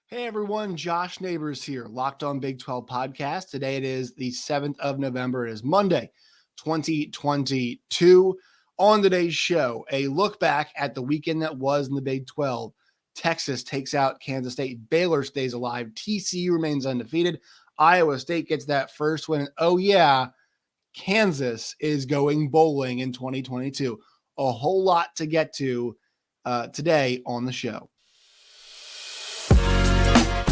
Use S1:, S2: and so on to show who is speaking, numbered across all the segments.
S1: Hey everyone, Josh Neighbors here, Locked On Big 12 podcast. Today it is the 7th of November. It is Monday, 2022. On today's show, a look back at the weekend that was in the Big 12. Texas takes out Kansas State. Baylor stays alive. TCU remains undefeated. Iowa State gets that first win. Oh yeah, Kansas is going bowling in 2022. A whole lot to get to today on the show.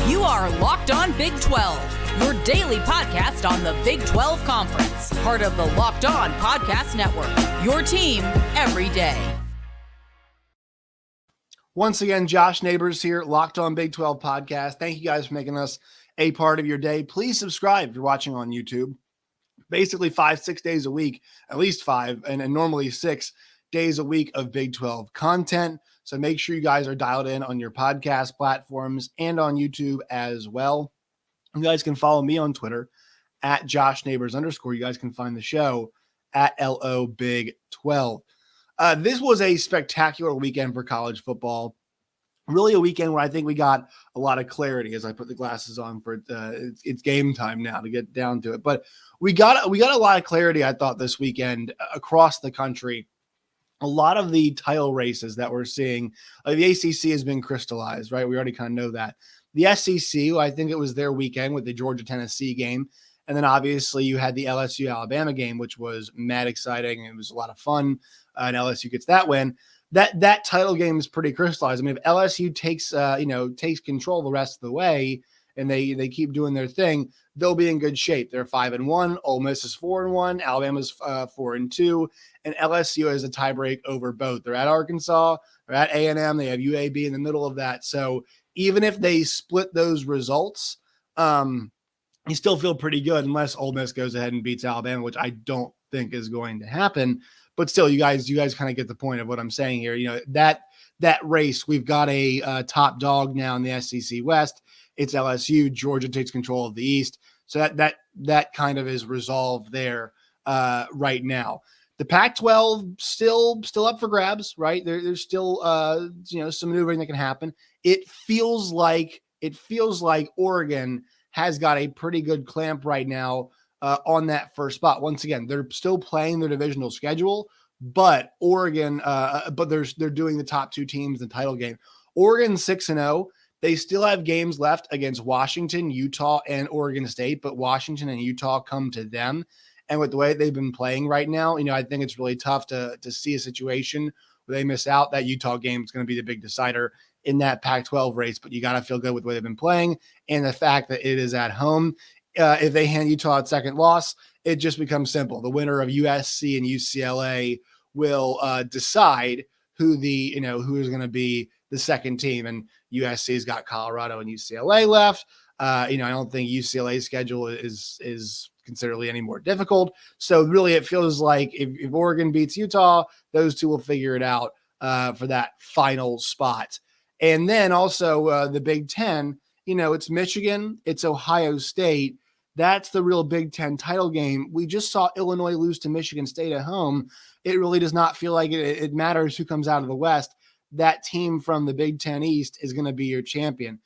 S2: You are Locked On Big 12, your daily podcast on the Big 12 Conference, part of the Locked On Podcast Network, your team every day.
S1: Once again, Josh Neighbors here, Locked On Big 12 podcast. Thank you guys for making us a part of your day. Please subscribe if you're watching on YouTube. Basically 5-6 days a week, at least 5, and normally 6 days a week of Big 12 content. So make sure you guys are dialed in on your podcast platforms and on YouTube as well. You guys can follow me on Twitter at @JoshNeighbors_. You guys can find the show at LO Big 12. This was a spectacular weekend for college football. Really a weekend where I think we got a lot of clarity as I put the glasses on for it's game time now to get down to it. But we got a lot of clarity, I thought, this weekend across the country. A lot of the title races that we're seeing, the ACC has been crystallized, right? We already kind of know that. The SEC, I think it was their weekend with the Georgia-Tennessee game. And then obviously you had the LSU-Alabama game, which was mad exciting. It was a lot of fun. And LSU gets that win. That title game is pretty crystallized. I mean, if LSU takes control the rest of the way and they keep doing their thing, they'll be in good shape. They're 5-1. Ole Miss is 4-1. Alabama's 4-2, and LSU has a tiebreak over both. They're at Arkansas. They're at A&M. They have UAB in the middle of that. So even if they split those results, you still feel pretty good unless Ole Miss goes ahead and beats Alabama, which I don't think is going to happen. But still, you guys kind of get the point of what I'm saying here. You know, that race, we've got a top dog now in the SEC West. It's LSU. Georgia takes control of the East. So that kind of is resolved there right now. The Pac-12 still up for grabs, right? There's still some maneuvering that can happen. It feels like Oregon has got a pretty good clamp right now on that first spot. Once again, they're still playing their divisional schedule, but Oregon, they're doing the top two teams in the title game. Oregon 6-0. They still have games left against Washington, Utah, and Oregon State, but Washington and Utah come to them. And with the way they've been playing right now, I think it's really tough to see a situation where they miss out. That Utah game is going to be the big decider in that Pac-12 race, but you got to feel good with the way they've been playing and the fact that it is at home. If they hand Utah a second loss, it just becomes simple. The winner of USC and UCLA will decide who is going to be the second team. And USC's got Colorado and UCLA left. I don't think UCLA's schedule is considerably any more difficult. So really it feels like if Oregon beats Utah, those two will figure it out for that final spot. And then also the Big Ten, it's Michigan, it's Ohio State. That's the real Big Ten title game. We just saw Illinois lose to Michigan State at home. It really does not feel like it matters who comes out of the West. That team from the Big Ten East is going to be your champion.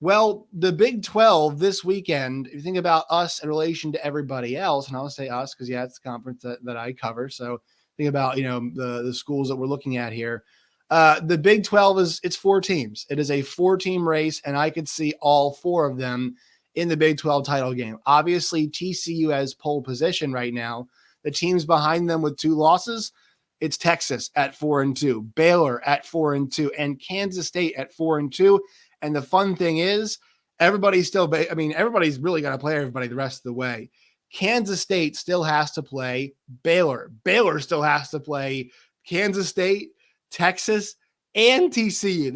S1: Well, the Big 12 this weekend, if you think about us in relation to everybody else, and I'll say us because, it's the conference that I cover. So think about, the schools that we're looking at here. The Big 12 it's 4 teams. It is a 4-team race, and I could see all 4 of them in the Big 12 title game. Obviously, TCU has pole position right now. The teams behind them with 2 losses, it's Texas at 4-2, Baylor at 4-2, and Kansas State at 4-2. And the fun thing is, everybody's really going to play everybody the rest of the way. Kansas State still has to play Baylor. Baylor still has to play Kansas State, Texas, and TCU.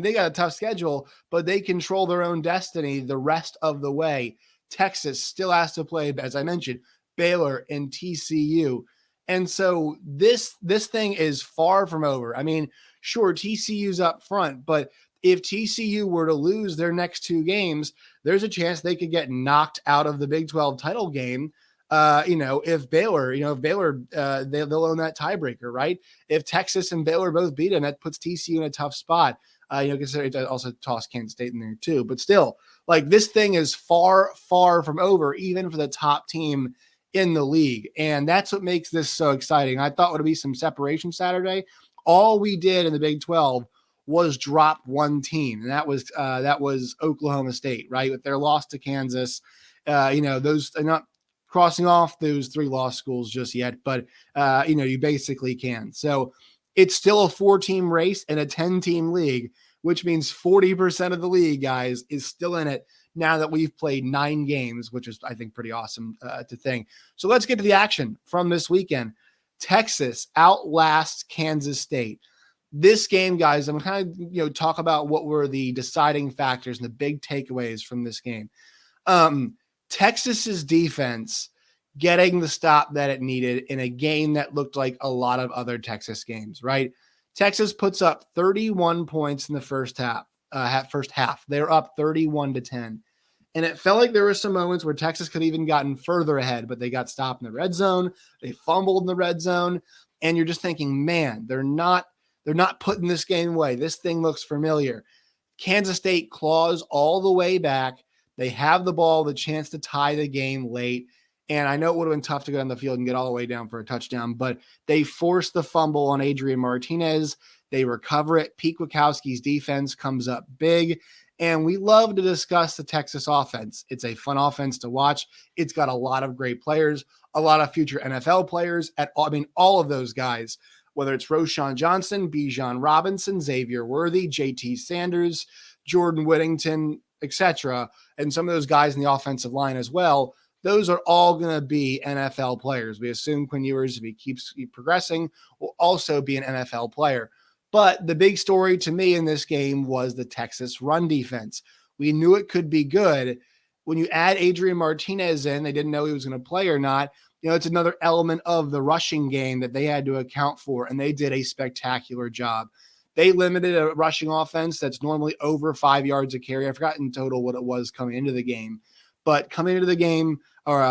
S1: They got a tough schedule, but they control their own destiny the rest of the way. Texas still has to play, as I mentioned, Baylor and TCU. And so this thing is far from over. I mean, sure, TCU's up front, but if TCU were to lose their next 2 games, there's a chance they could get knocked out of the Big 12 title game. If Baylor, they'll own that tiebreaker, right? If Texas and Baylor both beat them, that puts TCU in a tough spot. Considering I also toss Kansas State in there too, but still, like, this thing is far, far from over, even for the top team in the league. And that's what makes this so exciting. I thought it would be some separation Saturday. All we did in the Big 12 was drop one team, and that was Oklahoma State, right? With their loss to Kansas. Those are not crossing off those 3 loss schools just yet, but you basically can. So it's still a 4-team race and a 10-team league, which means 40% of the league, guys, is still in it now that we've played 9 games, which is, I think, pretty awesome to think. So let's get to the action from this weekend. Texas outlasts Kansas State. This game, guys, I'm kind of, talk about what were the deciding factors and the big takeaways from this game. Texas's defense getting the stop that it needed in a game that looked like a lot of other Texas games, right? Texas puts up 31 points in the first half. They're up 31-10. And it felt like there were some moments where Texas could have even gotten further ahead, but they got stopped in the red zone. They fumbled in the red zone. And you're just thinking, man, they're not putting this game away. This thing looks familiar. Kansas State claws all the way back. They have the ball, the chance to tie the game late. And I know it would have been tough to go on the field and get all the way down for a touchdown, but they force the fumble on Adrian Martinez. They recover it. Pete Kwiatkowski's defense comes up big. And we love to discuss the Texas offense. It's a fun offense to watch. It's got a lot of great players, a lot of future NFL players. All of those guys, whether it's Roschon Johnson, Bijan Robinson, Xavier Worthy, JT Sanders, Jordan Whittington, etc., and some of those guys in the offensive line as well, those are all going to be NFL players. We assume Quinn Ewers, if he keeps progressing, will also be an NFL player. But the big story to me in this game was the Texas run defense. We knew it could be good. When you add Adrian Martinez in, they didn't know he was going to play or not. It's another element of the rushing game that they had to account for, and they did a spectacular job. They limited a rushing offense that's normally over 5 yards a carry. I forgot in total what it was coming into the game. But coming into the game or,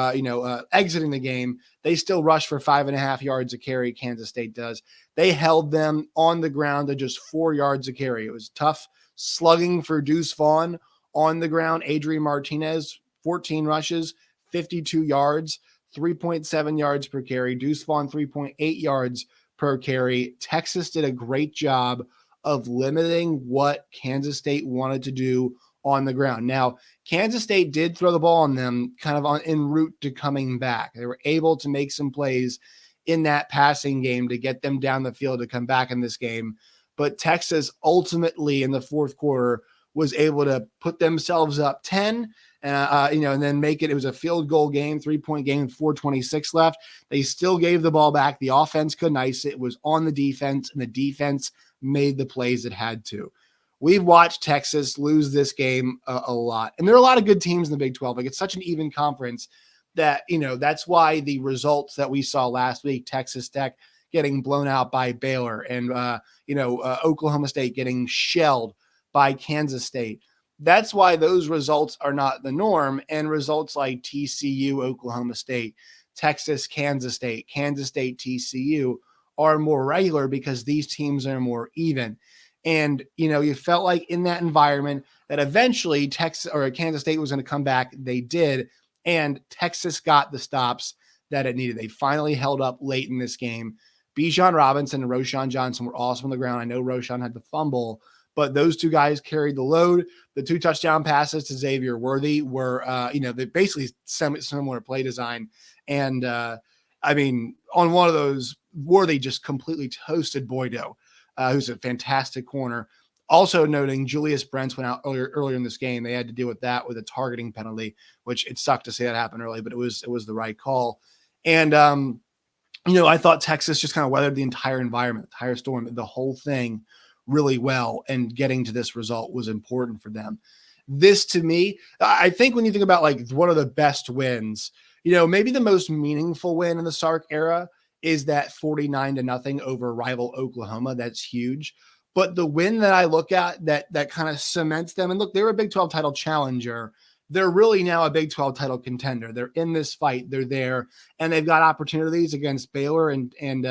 S1: exiting the game, they still rush for 5.5 yards a carry. Kansas State does. They held them on the ground to just 4 yards a carry. It was tough slugging for Deuce Vaughn on the ground. Adrian Martinez, 14 rushes, 52 yards, 3.7 yards per carry. Deuce Vaughn, 3.8 yards per carry. Texas did a great job of limiting what Kansas State wanted to do on the ground. Now, Kansas State did throw the ball on them kind of en route to coming back. They were able to make some plays in that passing game to get them down the field to come back in this game. But Texas ultimately in the fourth quarter was able to put themselves up 10 and then make it. It was a field goal game, 3-point game, 4:26 left. They still gave the ball back. The offense couldn't ice it. It was on the defense, and the defense made the plays it had to. We've watched Texas lose this game a lot. And there are a lot of good teams in the Big 12. Like, it's such an even conference that, that's why the results that we saw last week, Texas Tech getting blown out by Baylor and, Oklahoma State getting shelled by Kansas State. That's why those results are not the norm. And results like TCU, Oklahoma State, Texas, Kansas State, TCU are more regular because these teams are more even. And, you felt like in that environment that eventually Texas or Kansas State was going to come back. They did. And Texas got the stops that it needed. They finally held up late in this game. Bijan Robinson and Roschon Johnson were awesome on the ground. I know Roschon had the fumble, but those two guys carried the load. The 2 touchdown passes to Xavier Worthy were, they basically similar play design. And, on one of those, Worthy just completely toasted Boydo. Who's a fantastic corner. Also noting Julius Brents went out earlier in this game. They had to deal with that with a targeting penalty, which it sucked to see that happen early, but it was the right call. And, I thought Texas just kind of weathered the entire environment, the entire storm, the whole thing really well. And getting to this result was important for them. This, to me, I think when you think about like one of the best wins, maybe the most meaningful win in the Sark era is that 49-0 over rival Oklahoma. That's huge. But the win that I look at that kind of cements them, and look, they're a Big 12 title challenger. They're really now a Big 12 title contender. They're in this fight. They're there, and they've got opportunities against Baylor and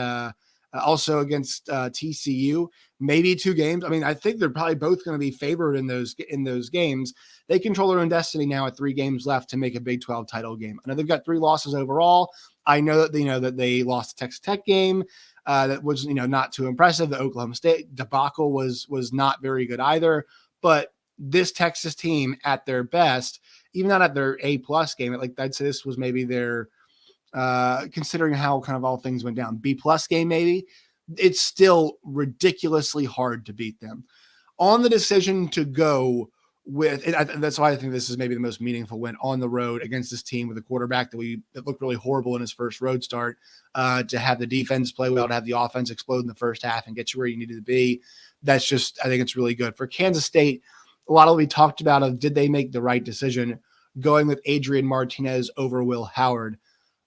S1: also against TCU. maybe 2 games. I mean, I think they're probably both going to be favored in those games. They control their own destiny now with 3 games left to make a Big 12 title game. I know they've got 3 losses overall. I know that they lost the Texas Tech game. That was, not too impressive. The Oklahoma State debacle was not very good either. But this Texas team at their best, even not at their A+ game, I'd say this was maybe their, considering how kind of all things went down, B+ game maybe, it's still ridiculously hard to beat them. On the decision to go with, that's why I think this is maybe the most meaningful win on the road against this team with a quarterback that looked really horrible in his first road start, to have the defense play well, to have the offense explode in the first half and get you where you needed to be. That's just, I think it's really good. For Kansas State, a lot of what we talked about of did they make the right decision going with Adrian Martinez over Will Howard.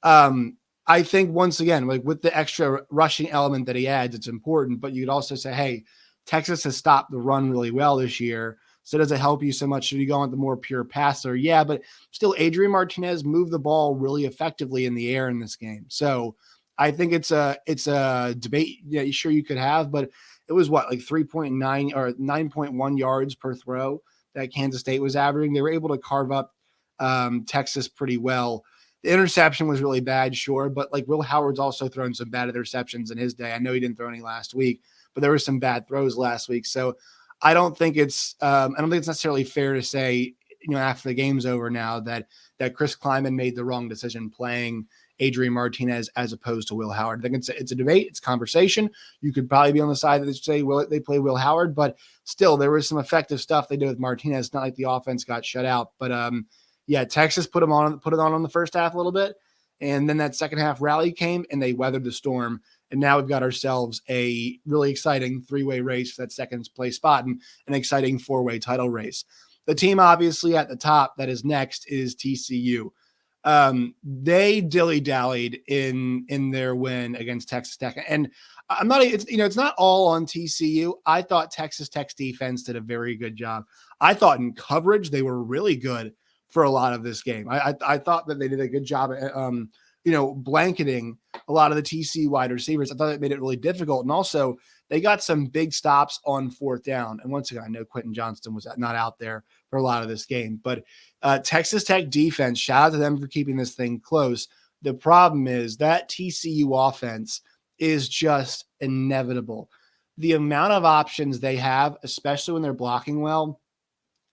S1: I think once again, with the extra rushing element that he adds, it's important, but you'd also say, hey, Texas has stopped the run really well this year. So does it help you so much? Should you go on the more pure passer? Yeah, but still Adrian Martinez moved the ball really effectively in the air in this game. So I think it's a debate. Yeah, sure you could have, but it was 3.9 or 9.1 yards per throw that Kansas State was averaging. They were able to carve up Texas pretty well. The interception was really bad, sure, but Will Howard's also thrown some bad interceptions in his day. I know he didn't throw any last week, but there were some bad throws last week. So I don't think it's necessarily fair to say, after the game's over now that Chris Kleiman made the wrong decision playing Adrian Martinez as opposed to Will Howard. I think it's a debate, it's conversation. You could probably be on the side that say, well, they play Will Howard, but still there was some effective stuff they did with Martinez. It's not like the offense got shut out, but yeah, Texas put it on the first half a little bit, and then that second half rally came and they weathered the storm. And now we've got ourselves a really exciting 3-way race for that second place spot and an exciting 4-way title race. The team obviously at the top that is next is TCU. They dilly-dallied in their win against Texas Tech. And it's not all on TCU. I thought Texas Tech's defense did a very good job. I thought in coverage, they were really good for a lot of this game. I thought that they did a good job at, blanketing a lot of the TCU wide receivers. I thought it made it really difficult. And also they got some big stops on 4th down. And once again, I know Quentin Johnston was not out there for a lot of this game, but Texas Tech defense, shout out to them for keeping this thing close. The problem is that TCU offense is just inevitable. The amount of options they have, especially when they're blocking well,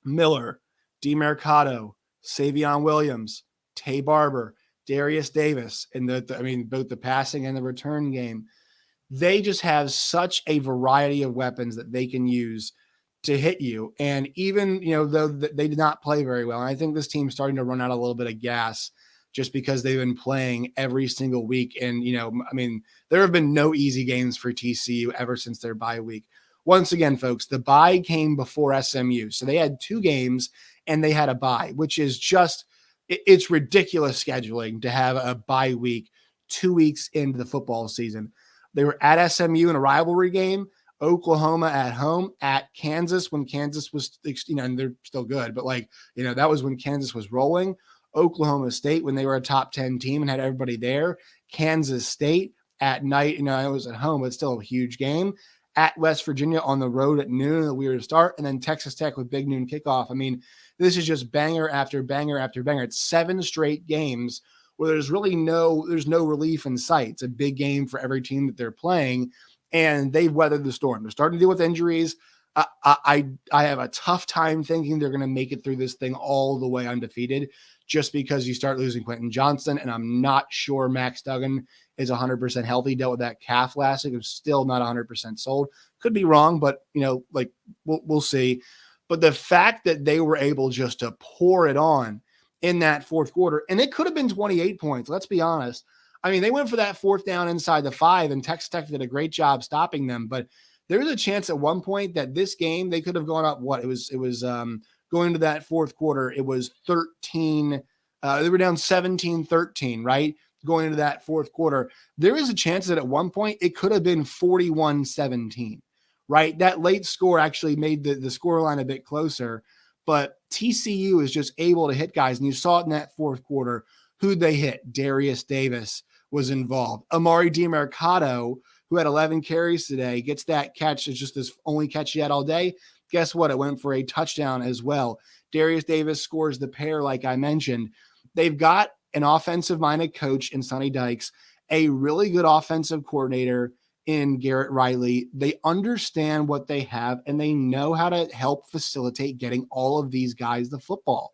S1: Miller, DeMercado, Savion Williams, Tay Barber, Darius Davis, and both the passing and the return game, they just have such a variety of weapons that they can use to hit you. And even, though they did not play very well, and I think this team's starting to run out a little bit of gas just because they've been playing every single week. And, there have been no easy games for TCU ever since their bye week. Once again, folks, the bye came before SMU. So they had 2 games and they had a bye, which is just, it's ridiculous scheduling to have a bye week 2 weeks into the football season. They were at SMU in a rivalry game, Oklahoma at home, at Kansas when Kansas was, and they're still good, but that was when Kansas was rolling. Oklahoma State when they were a top 10 team and had everybody there. Kansas State at night, it was at home, but still a huge game. At West Virginia on the road at noon, a weird start, and then Texas Tech with big noon kickoff. This is just banger after banger after banger. It's 7 straight games where there's no relief in sight. It's a big game for every team that they're playing, and they've weathered the storm. They're starting to deal with injuries. I have a tough time thinking they're going to make it through this thing all the way undefeated just because you start losing Quentin Johnston, and I'm not sure Max Duggan is 100% healthy. Dealt with that calf last week. I'm still not 100% sold. Could be wrong, but, we'll see. But the fact that they were able just to pour it on in that 4th quarter, and it could have been 28 points. Let's be honest. They went for that 4th down inside the 5, and Texas Tech did a great job stopping them. But there was a chance at one point that this game, they could have gone up. It was going to that 4th quarter. It was 13. They were down 17-13, right? Going into that 4th quarter. There is a chance that at one point it could have been 41-17. Right, that late score actually made the score line a bit closer, but TCU is just able to hit guys, and you saw it in that 4th quarter. Who'd they hit? Darius Davis was involved. Amari DeMercado who had 11 carries today, gets that catch. It's just this only catch he had all day. Guess what? It went for a touchdown as well. Darius Davis scores the pair, like I mentioned. They've got an offensive-minded coach in Sonny Dykes, a really good offensive coordinator in Garrett Riley. They understand what they have, and they know how to help facilitate getting all of these guys the football.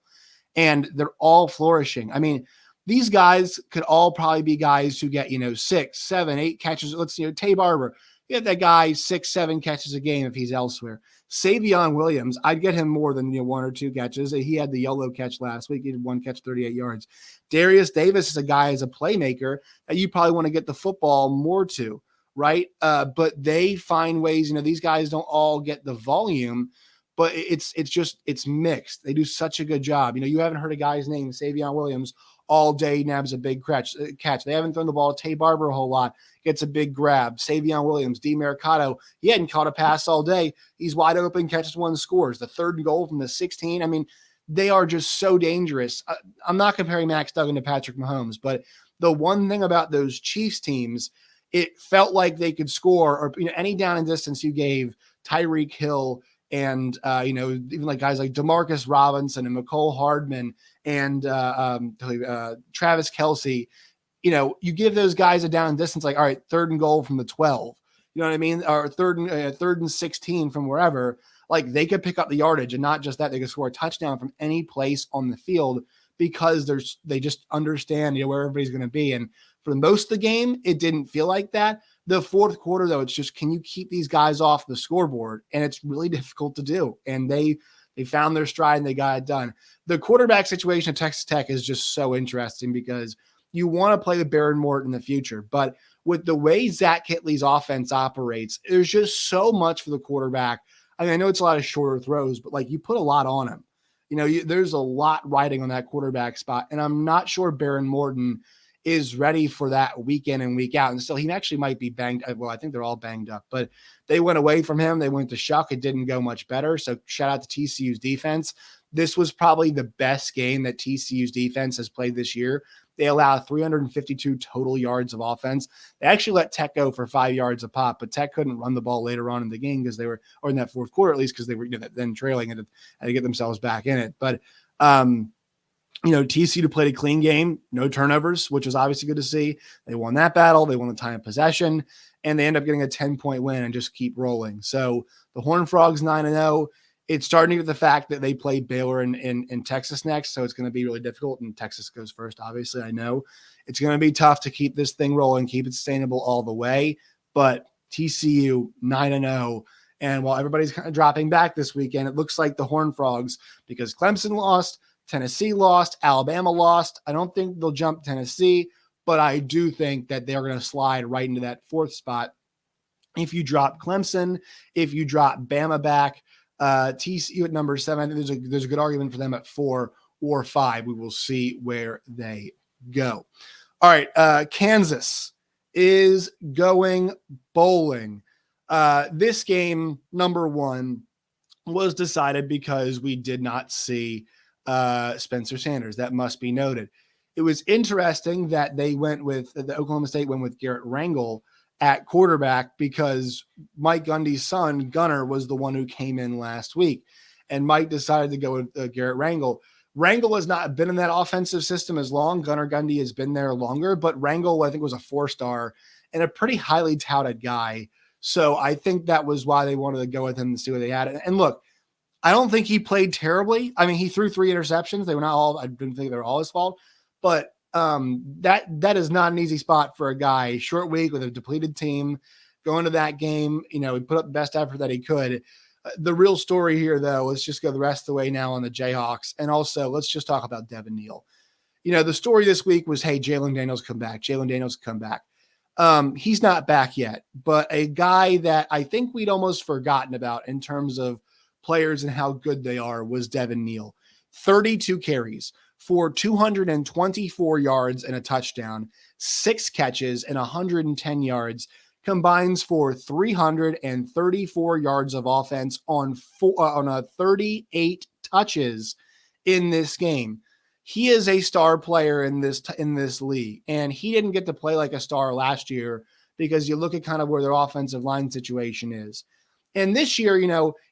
S1: And they're all flourishing. I mean, these guys could all probably be guys who get, 6, 7, 8 catches. Let's, Tay Barber, you get that guy 6, 7 catches a game if he's elsewhere. Savion Williams, I'd get him more than 1 or 2 catches. He had the yellow catch last week. He had 1 catch, 38 yards. Darius Davis is a guy as a playmaker that you probably want to get the football more to, right? But they find ways, these guys don't all get the volume, but it's mixed. They do such a good job. You haven't heard a guy's name, Savion Williams, all day, nabs a big catch. They haven't thrown the ball to Tay Barber a whole lot, gets a big grab. Savion Williams, D. Mercado, he hadn't caught a pass all day. He's wide open, catches one, scores. The 3rd goal from the 16. I mean, they are just so dangerous. I'm not comparing Max Duggan to Patrick Mahomes, but the one thing about those Chiefs teams, it felt like they could score, or any down and distance you gave Tyreek Hill and even like guys like DeMarcus Robinson and McCole Hardman and Travis Kelce, you give those guys a down and distance, like, all right, 3rd and goal from the 12, you know what I mean? Or 3rd and 16 from wherever, like they could pick up the yardage, and not just that, they could score a touchdown from any place on the field because they just understand, where everybody's going to be. And for most of the game, it didn't feel like that. The 4th quarter, though, it's just, can you keep these guys off the scoreboard? And it's really difficult to do. And they found their stride and they got it done. The quarterback situation at Texas Tech is just so interesting because you want to play with Baron Morton in the future. But with the way Zach Kitley's offense operates, there's just so much for the quarterback. I mean, I know it's a lot of shorter throws, but like you put a lot on him. There's a lot riding on that quarterback spot. And I'm not sure Baron Morton is ready for that week in and week out. And still, he actually might be banged. Well, I think they're all banged up, but they went away from him. They went to Shuck. It didn't go much better. So shout out to TCU's defense. This was probably the best game that TCU's defense has played this year. They allowed 352 total yards of offense. They actually let Tech go for 5 yards a pop, but Tech couldn't run the ball later on in the game because they were, or in that 4th quarter at least, because they were then trailing and had to get themselves back in it. But TCU played a clean game, no turnovers, which was obviously good to see. They won that battle. They won the time of possession, and they end up getting a 10-point win and just keep rolling. So the Horned Frogs 9-0. It's starting with the fact that they play Baylor in Texas next, so it's going to be really difficult, and Texas goes first, obviously. I know it's going to be tough to keep this thing rolling, keep it sustainable all the way, but TCU 9-0. And while everybody's kind of dropping back this weekend, it looks like the Horned Frogs, because Clemson lost, Tennessee lost, Alabama lost. I don't think they'll jump Tennessee, but I do think that they're going to slide right into that 4th spot. If you drop Clemson, if you drop Bama back, TCU at number 7, I think there's a good argument for them at 4 or 5. We will see where they go. All right, Kansas is going bowling. This game, number 1, was decided because we did not see Spencer Sanders. That must be noted. It was interesting that the Oklahoma State went with Garrett Rangel at quarterback because Mike Gundy's son, Gunner, was the one who came in last week. And Mike decided to go with Garrett Rangel. Rangel has not been in that offensive system as long. Gunnar Gundy has been there longer, but Rangel, I think, was a 4-star and a pretty highly touted guy. So I think that was why they wanted to go with him and see what they had. And look, I don't think he played terribly. I mean, he threw 3 interceptions. They were not all, I didn't think they were all his fault, but that is not an easy spot for a guy. Short week with a depleted team, going to that game, he put up the best effort that he could. The real story here, though, let's just go the rest of the way now on the Jayhawks. And also, let's just talk about Devin Neal. The story this week was, hey, Jalen Daniels come back. He's not back yet, but a guy that I think we'd almost forgotten about in terms of players and how good they are was Devin Neal. 32 carries for 224 yards and a touchdown, 6 catches and 110 yards, combines for 334 yards of offense on 38 touches in this game. He is a star player in this league, and he didn't get to play like a star last year because you look at kind of where their offensive line situation is. And this year,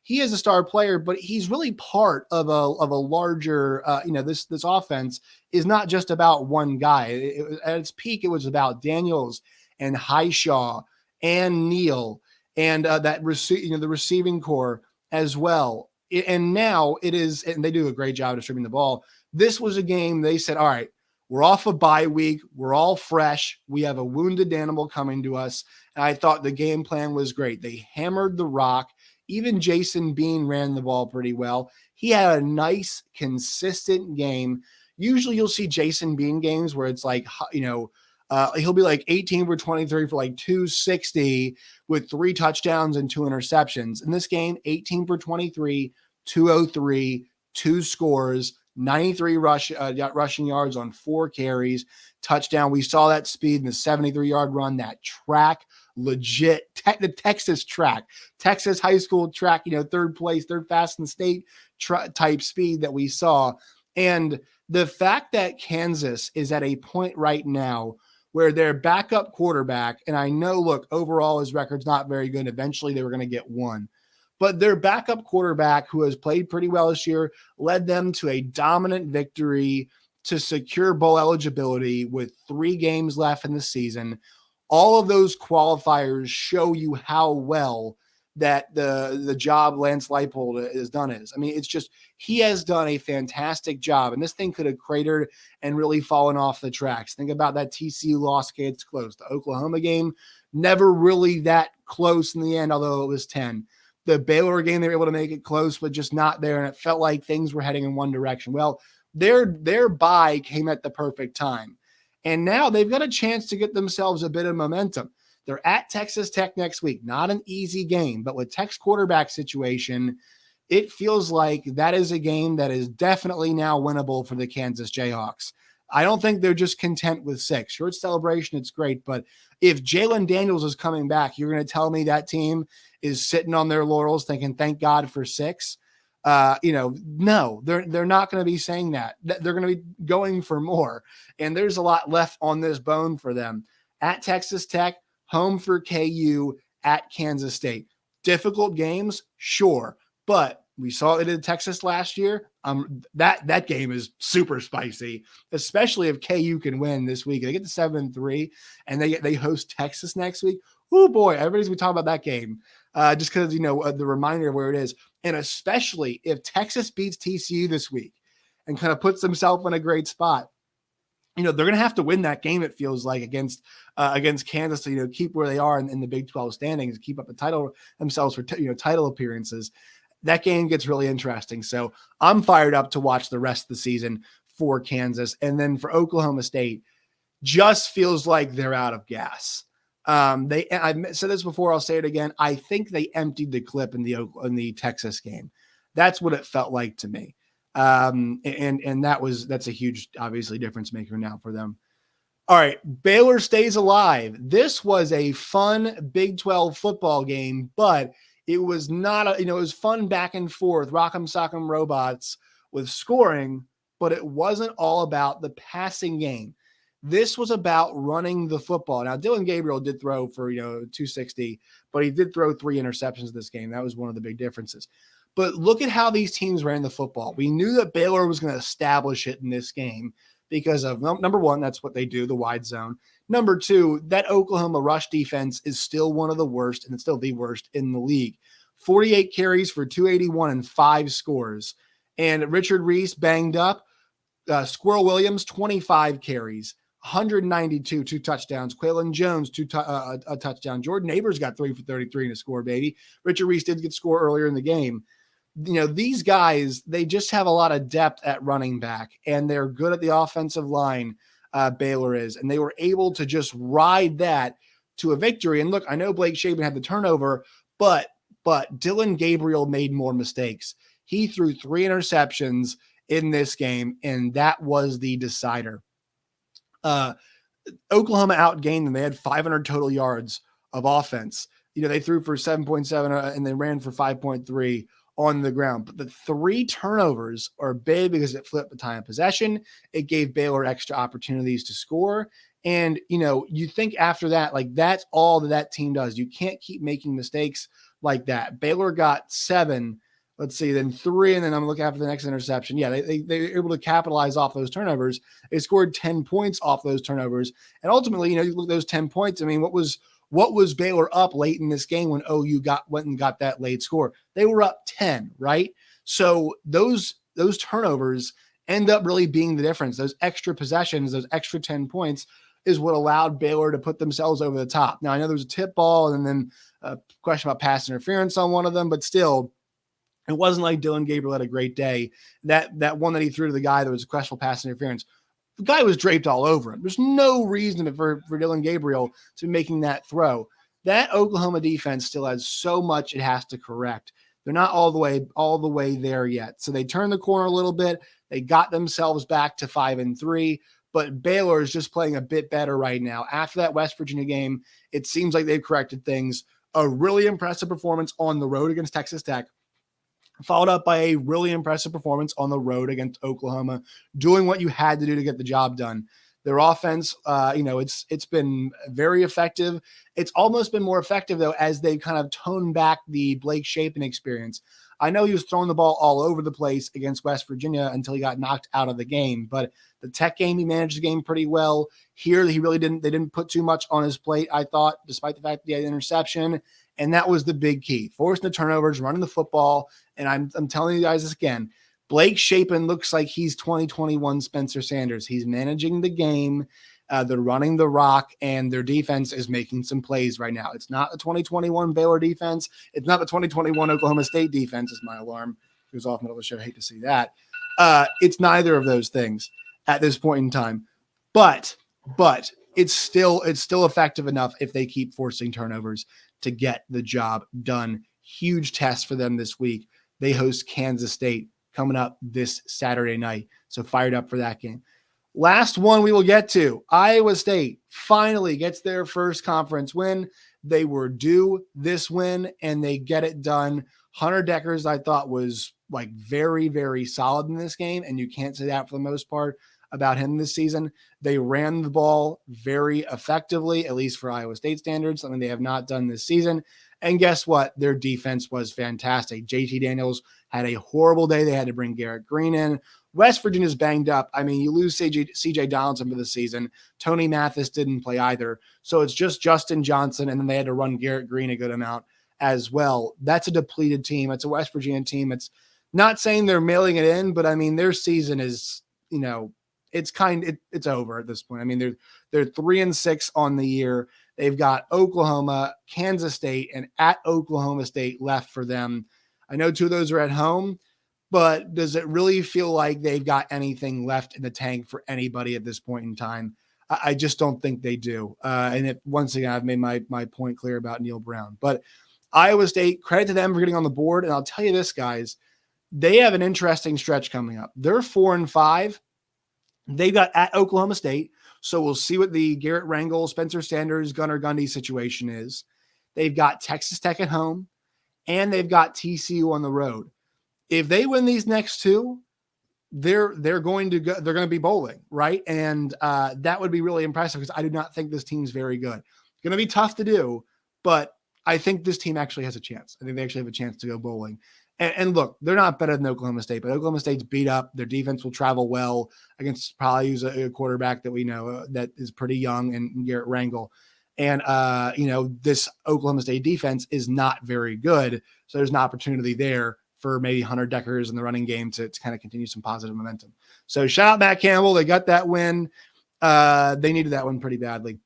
S1: he is a star player, but he's really part of a larger, this offense is not just about one guy. At its peak, it was about Daniels and Highshaw and Neal and the receiving core as well. And now it is, and they do a great job distributing the ball. This was a game they said, all right, we're off a bye week. We're all fresh. We have a wounded animal coming to us. And I thought the game plan was great. They hammered the rock. Even Jason Bean ran the ball pretty well. He had a nice, consistent game. Usually you'll see Jason Bean games where it's like, he'll be like 18 for 23 for like 260 with 3 touchdowns and 2 interceptions. In this game, 18 for 23, 203, 2 scores, 93 rushing yards on 4 carries, touchdown. We saw that speed in the 73-yard run, that track, legit, the Texas track, Texas high school track, third place, third fast in the state type speed that we saw. And the fact that Kansas is at a point right now where their backup quarterback, and I know, look, overall his record's not very good. Eventually they were going to get one. But their backup quarterback, who has played pretty well this year, led them to a dominant victory to secure bowl eligibility with 3 games left in the season. All of those qualifiers show you how well that the job Lance Leipold has done is. I mean, it's just, he has done a fantastic job, and this thing could have cratered and really fallen off the tracks. Think about that TCU loss. Okay, it's close. The Oklahoma game, never really that close in the end, although it was 10. The Baylor game, they were able to make it close, but just not there. And it felt like things were heading in one direction. Well, their bye came at the perfect time. And now they've got a chance to get themselves a bit of momentum. They're at Texas Tech next week. Not an easy game, but with Tech's quarterback situation, it feels like that is a game that is definitely now winnable for the Kansas Jayhawks. I don't think they're just content with 6. Sure, it's celebration. It's great. But if Jalen Daniels is coming back, you're going to tell me that team is sitting on their laurels thinking, thank God for 6. No, they're not going to be saying that. They're going to be going for more. And there's a lot left on this bone for them. At Texas Tech, home for KU, at Kansas State. Difficult games, sure. But we saw it in Texas last year. That game is super spicy, especially if KU can win this week. They get to 7-3 and they host Texas next week. Oh boy, everybody's gonna be talking about that game just because the reminder of where it is, and especially if Texas beats TCU this week and kind of puts themselves in a great spot. They're going to have to win that game, it feels like, against Kansas to keep where they are in the Big 12 standings, keep up the title themselves for title appearances. That game gets really interesting. So I'm fired up to watch the rest of the season for Kansas. And then for Oklahoma State, just feels like they're out of gas. I've said this before, I'll say it again. I think they emptied the clip in the Texas game. That's what it felt like to me. And that's a huge, obviously, difference maker now for them. All right, Baylor stays alive. This was a fun Big 12 football game, but it was not it was fun back and forth, rock'em sock'em robots with scoring, but it wasn't all about the passing game. This was about running the football. Now, Dylan Gabriel did throw for 260, but he did throw 3 interceptions this game. That was one of the big differences. But look at how these teams ran the football. We knew that Baylor was going to establish it in this game because of, number one, that's what they do, the wide zone. Number 2, that Oklahoma rush defense is still one of the worst, and it's still the worst in the league. 48 carries for 281 and 5 scores. And Richard Reese banged up. Squirrel Williams, 25 carries, 192, 2 touchdowns. Quaylen Jones, a touchdown. Jordan Neighbors got 3 for 33 and a score, baby. Richard Reese did get score earlier in the game. These guys, they just have a lot of depth at running back, and they're good at the offensive line. Baylor is, and they were able to just ride that to a victory. And look, I know Blake Shapen had the turnover, but Dylan Gabriel made more mistakes. He threw 3 interceptions in this game, and that was the decider. Oklahoma outgained them. They had 500 total yards of offense. They threw for 7.7 and they ran for 5.3 on the ground. But the 3 turnovers are big because it flipped the time of possession. It gave Baylor extra opportunities to score, And, you think after that, like that's all that team does. You can't keep making mistakes like that. Baylor got 7, let's see, then 3, and then I'm looking after the next interception. Yeah, they were able to capitalize off those turnovers. They scored 10 points off those turnovers. And ultimately, you look at those 10 points. I mean, what was Baylor up late in this game when OU went and got that late score? They were up 10, right? So those turnovers end up really being the difference. Those extra possessions, those extra 10 points is what allowed Baylor to put themselves over the top. Now, I know there was a tip ball and then a question about pass interference on one of them, but still, it wasn't like Dylan Gabriel had a great day. That one that he threw to the guy that was a questionable pass interference, the guy was draped all over him. There's no reason for Dylan Gabriel to be making that throw. That Oklahoma defense still has so much it has to correct. They're not all the way there yet. So they turned the corner a little bit. They got themselves back to 5-3. But Baylor is just playing a bit better right now. After that West Virginia game, it seems like they've corrected things. A really impressive performance on the road against Texas Tech, followed up by a really impressive performance on the road against Oklahoma, doing what you had to do to get the job done. Their offense, it's been very effective. It's almost been more effective, though, as they kind of toned back the Blake Shapen experience. I know he was throwing the ball all over the place against West Virginia until he got knocked out of the game, but the Tech game, he managed the game pretty well. Here, they didn't put too much on his plate, I thought, despite the fact that he had an interception, and that was the big key. Forcing the turnovers, running the football, and I'm telling you guys this again, Blake Shapen looks like he's 2021 Spencer Sanders. He's managing the game. They're running the rock, and their defense is making some plays right now. It's not the 2021 Baylor defense. It's not the 2021 Oklahoma State defense, is my alarm. It was off middle of the show. I hate to see that. It's neither of those things at this point in time. But it's still effective enough if they keep forcing turnovers to get the job done. Huge test for them this week. They host Kansas State coming up this Saturday night. So fired up for that game. Last one we will get to, Iowa State finally gets their first conference win. They were due this win, and they get it done. Hunter Deckers, I thought, was like very, very solid in this game, and you can't say that for the most part about him this season. They ran the ball very effectively, at least for Iowa State standards, something they have not done this season. And guess what? Their defense was fantastic. JT Daniels had a horrible day. They had to bring Garrett Green in. West Virginia's banged up. I mean, you lose CJ Donaldson for the season. Tony Mathis didn't play either. So it's just Justin Johnson, and then they had to run Garrett Green a good amount as well. That's a depleted team. It's a West Virginia team. It's not saying they're mailing it in, but I mean, their season is, it's over at this point. I mean, they're 3-6 on the year. They've got Oklahoma, Kansas State, and at Oklahoma State left for them. I know 2 of those are at home, but does it really feel like they've got anything left in the tank for anybody at this point in time? I just don't think they do. Once again, I've made my point clear about Neil Brown. But Iowa State, credit to them for getting on the board. And I'll tell you this, guys, they have an interesting stretch coming up. They're 4-5. They've got at Oklahoma State. So we'll see what the Garrett Rangel, Spencer Sanders, Gunnar Gundy situation is. They've got Texas Tech at home, and they've got TCU on the road. If they win these next 2, they're going to be bowling, right? And that would be really impressive because I do not think this team's very good. It's going to be tough to do, but I think this team actually has a chance. I think they actually have a chance to go bowling. And look, they're not better than Oklahoma State, but Oklahoma State's beat up. Their defense will travel well against probably use a quarterback that we know that is pretty young and Garrett Rangel. And, this Oklahoma State defense is not very good. So there's an opportunity there for maybe Hunter Deckers in the running game to kind of continue some positive momentum. So shout out Matt Campbell. They got that win. They needed that one pretty badly.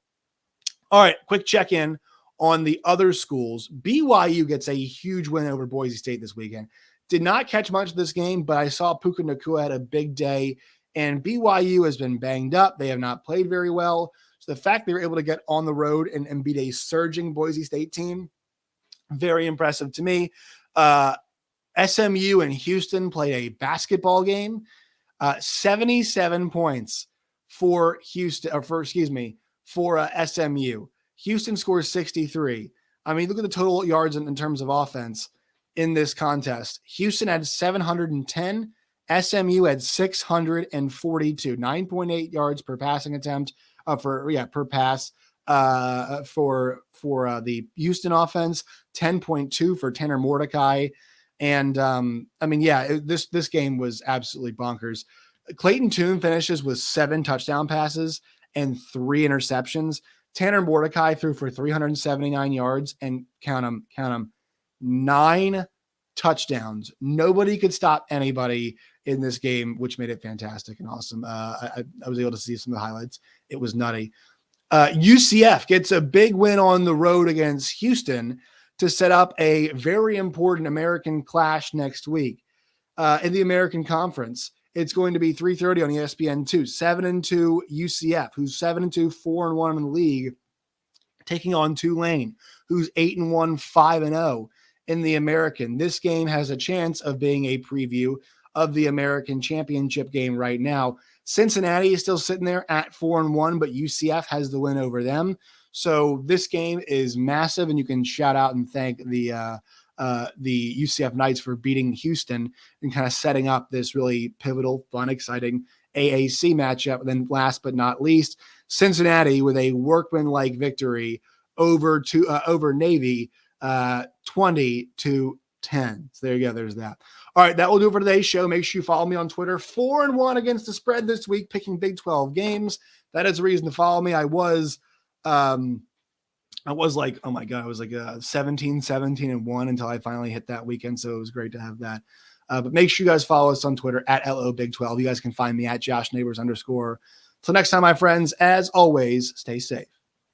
S1: All right, quick check-in on the other schools. BYU gets a huge win over Boise State this weekend. Did not catch much of this game, but I saw Puka Nacua had a big day, and BYU has been banged up. They have not played very well. So the fact they were able to get on the road and beat a surging Boise State team, very impressive to me. SMU and Houston played a basketball game. 77 points for SMU. Houston scores 63. I mean, look at the total yards in terms of offense in this contest. Houston had 710. SMU had 642, 9.8 yards per passing attempt. per pass for the Houston offense, 10.2 for Tanner Mordecai. And this game was absolutely bonkers. Clayton Tune finishes with 7 touchdown passes and 3 interceptions. Tanner Mordecai threw for 379 yards and count them, 9 touchdowns. Nobody could stop anybody in this game, which made it fantastic and awesome. I was able to see some of the highlights. It was nutty. UCF gets a big win on the road against Houston to set up a very important American clash next week in the American Conference. It's going to be 3:30 on ESPN2. 7-2 UCF, who's 7-2, 4-1 in the league, taking on Tulane, who's 8-1, 5-0 in the American. This game has a chance of being a preview of the American Championship game right now. Cincinnati is still sitting there at 4-1, but UCF has the win over them. So this game is massive, and you can shout out and thank the UCF Knights for beating Houston and kind of setting up this really pivotal, fun, exciting AAC matchup. And then last but not least, Cincinnati with a workmanlike victory over Navy, 20-10. So there you go. There's that. All right, that will do it for today's show. Make sure you follow me on Twitter. 4-1 against the spread this week, picking Big 12 games. That is a reason to follow me. I was like, oh my God, I was like 17-1 until I finally hit that weekend. So it was great to have that. But make sure you guys follow us on Twitter at LOBig12. You guys can find me at @JoshNeighbors_. Till next time, my friends, as always, stay safe.